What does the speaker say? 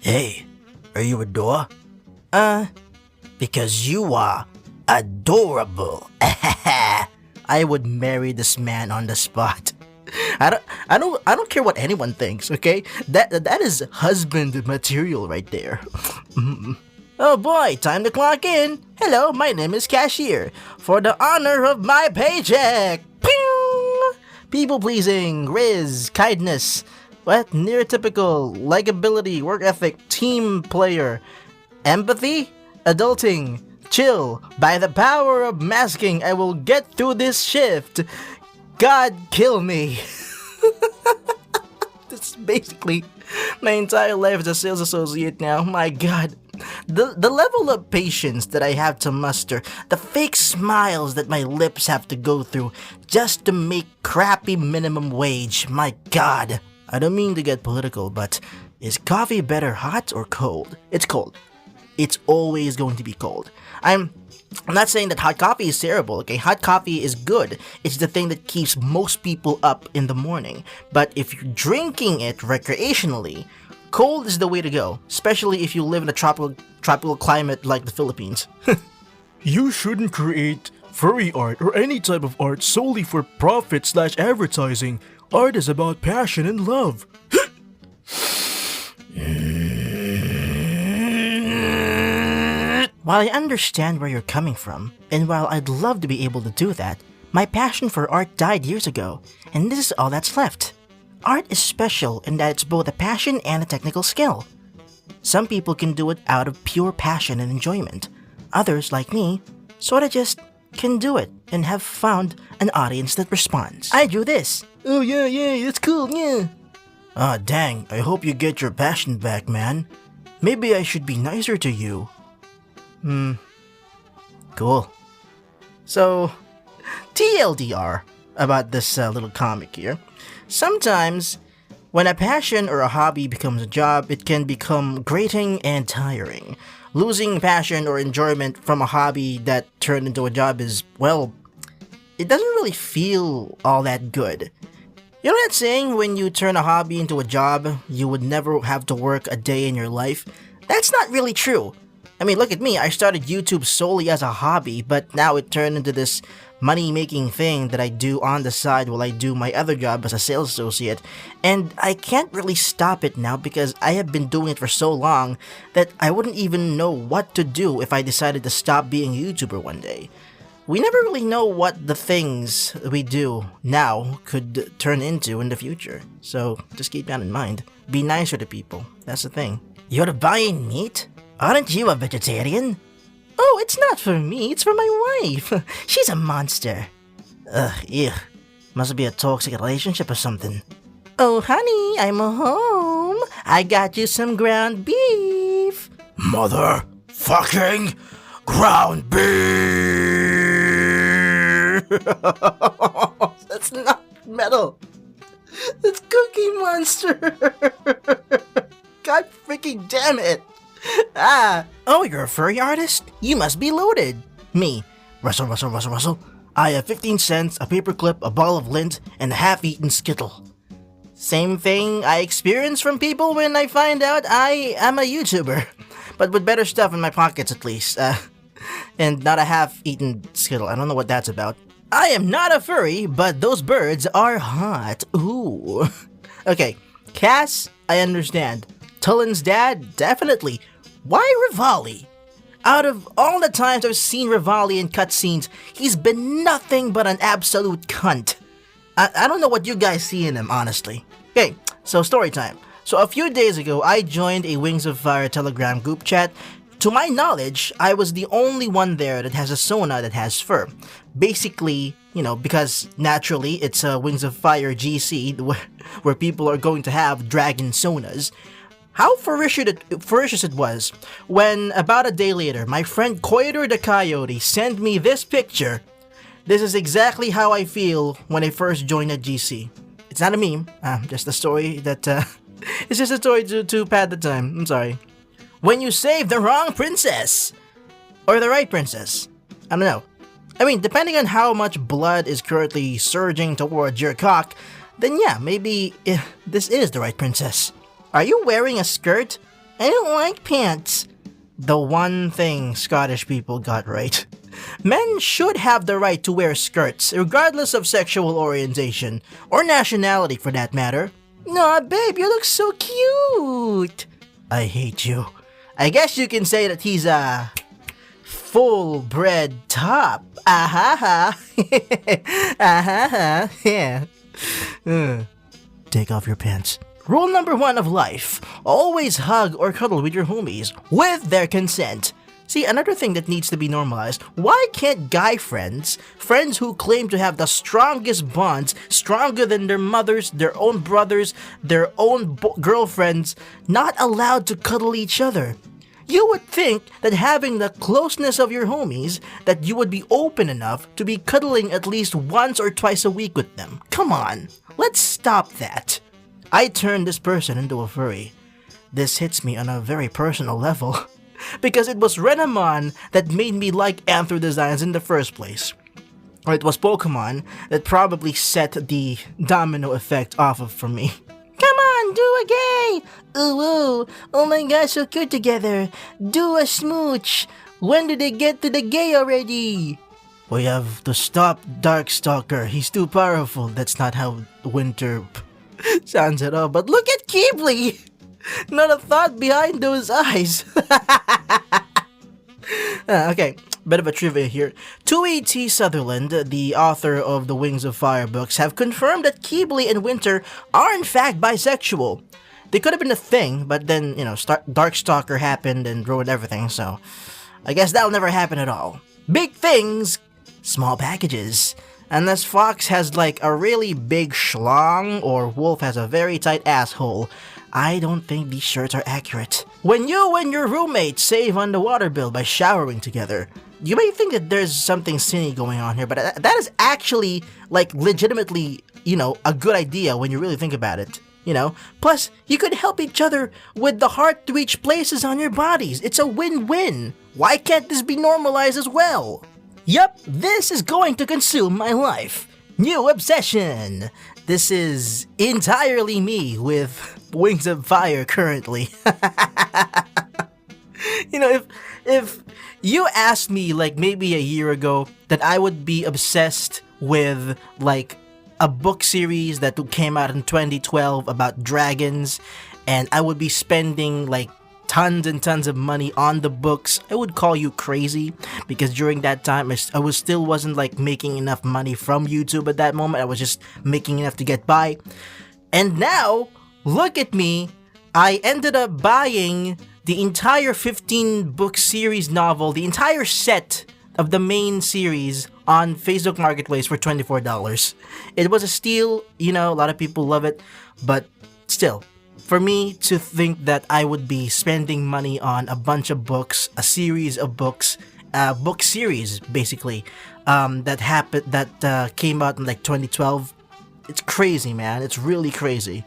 Hey, are you a door? Because you are adorable. I would marry this man on the spot. I don't care what anyone thinks, okay? That is husband material right there. Oh boy, time to clock in. Hello, my name is Cashier. For the honor of my paycheck. Ping! People pleasing, riz, kindness. What? Neurotypical, likability, work ethic, team player. Empathy? Adulting. Chill. By the power of masking, I will get through this shift. God kill me. This is basically my entire life as a sales associate now. My God. The level of patience that I have to muster, the fake smiles that my lips have to go through just to make crappy minimum wage. My God. I don't mean to get political, but is coffee better hot or cold? It's cold. It's always going to be cold. I'm not saying that hot coffee is terrible, okay? Hot coffee is good. It's the thing that keeps most people up in the morning. But if you're drinking it recreationally, cold is the way to go, especially if you live in a tropical climate like the Philippines. You shouldn't create furry art or any type of art solely for profit/advertising. Art is about passion and love. While I understand where you're coming from, and while I'd love to be able to do that, my passion for art died years ago, and this is all that's left. Art is special in that it's both a passion and a technical skill. Some people can do it out of pure passion and enjoyment. Others, like me, sorta just can do it and have found an audience that responds. I do this. Oh yeah, that's cool, yeah. Ah, dang, I hope you get your passion back, man. Maybe I should be nicer to you. Cool. So, TLDR about this little comic here. Sometimes, when a passion or a hobby becomes a job, it can become grating and tiring. Losing passion or enjoyment from a hobby that turned into a job is, well, it doesn't really feel all that good. You know that saying, when you turn a hobby into a job, you would never have to work a day in your life? That's not really true. I mean, look at me, I started YouTube solely as a hobby, but now it turned into this money-making thing that I do on the side while I do my other job as a sales associate, and I can't really stop it now because I have been doing it for so long that I wouldn't even know what to do if I decided to stop being a YouTuber one day. We never really know what the things we do now could turn into in the future, so just keep that in mind. Be nicer to people, that's the thing. You're buying meat? Aren't you a vegetarian? Oh, it's not for me, it's for my wife. She's a monster. Ugh, ew. Must be a toxic relationship or something. Oh, honey, I'm home. I got you some ground beef. Motherfucking ground beef! That's not metal. That's Cookie Monster. God freaking damn it. Oh, you're a furry artist? You must be loaded. Me, Russell. I have 15 cents, a paperclip, a ball of lint, and a half-eaten Skittle. Same thing I experience from people when I find out I am a YouTuber. But with better stuff in my pockets at least. And not a half-eaten Skittle. I don't know what that's about. I am not a furry, but those birds are hot. Ooh. Okay, Cass, I understand. Tullen's dad, definitely. Why Rivali? Out of all the times I've seen Rivali in cutscenes, he's been nothing but an absolute cunt. I don't know what you guys see in him, honestly. Okay, so story time. So a few days ago, I joined a Wings of Fire Telegram group chat. To my knowledge, I was the only one there that has a Sona that has fur. Basically, you know, because naturally it's a Wings of Fire GC where people are going to have dragon Sonas. How ferocious it was when, about a day later, my friend Coyote the Coyote sent me this picture. This is exactly how I feel when I first joined a GC. It's not a meme, just a story that, it's just a story to pad the time, I'm sorry. When you save the wrong princess! Or the right princess. I don't know. I mean, depending on how much blood is currently surging towards your cock, then yeah, maybe this is the right princess. Are you wearing a skirt? I don't like pants. The one thing Scottish people got right. Men should have the right to wear skirts, regardless of sexual orientation, or nationality for that matter. Nah, babe, you look so cute. I hate you. I guess you can say that he's a full-bred top. Ah-ha-ha. Ah-ha-ha. Yeah. Take off your pants. Rule number 1 of life. Always hug or cuddle with your homies, with their consent. See, another thing that needs to be normalized, why can't guy friends who claim to have the strongest bonds, stronger than their mothers, their own brothers, their own girlfriends, not allowed to cuddle each other? You would think that having the closeness of your homies, that you would be open enough to be cuddling at least once or twice a week with them. Come on, let's stop that. I turned this person into a furry. This hits me on a very personal level. Because it was Renamon that made me like Anther designs in the first place. Or it was Pokemon that probably set the domino effect off of for me. Come on, do a gay! Ooh, ooh, oh my gosh, so cute together. Do a smooch. When did they get to the gay already? We have to stop Darkstalker. He's too powerful. That's not how Winter sounds at all. But look at Keebly! Not a thought behind those eyes. Okay, bit of a trivia here. Tui T. Sutherland, the author of the Wings of Fire books, have confirmed that Keebly and Winter are in fact bisexual. They could have been a thing, but then, Darkstalker happened and ruined everything, so I guess that'll never happen at all. Big things, small packages. Unless Fox has like a really big schlong or Wolf has a very tight asshole, I don't think these shirts are accurate. When you and your roommate save on the water bill by showering together, you may think that there's something silly going on here, but that is actually like legitimately, a good idea when you really think about it. Plus, you could help each other with the hard to reach places on your bodies. It's a win-win. Why can't this be normalized as well? Yup, this is going to consume my life. New obsession. This is entirely me with Wings of Fire currently. If you asked me like maybe a year ago that I would be obsessed with like a book series that came out in 2012 about dragons, and I would be spending like tons and tons of money on the books, I would call you crazy, because during that time I wasn't like making enough money from YouTube at that moment. I was just making enough to get by. And now, look at me, I ended up buying the entire 15-book series novel, the entire set of the main series on Facebook Marketplace for $24. It was a steal, a lot of people love it, but still, for me to think that I would be spending money on a bunch of books, a series of books, book series basically, that came out in like 2012, it's crazy, man. It's really crazy.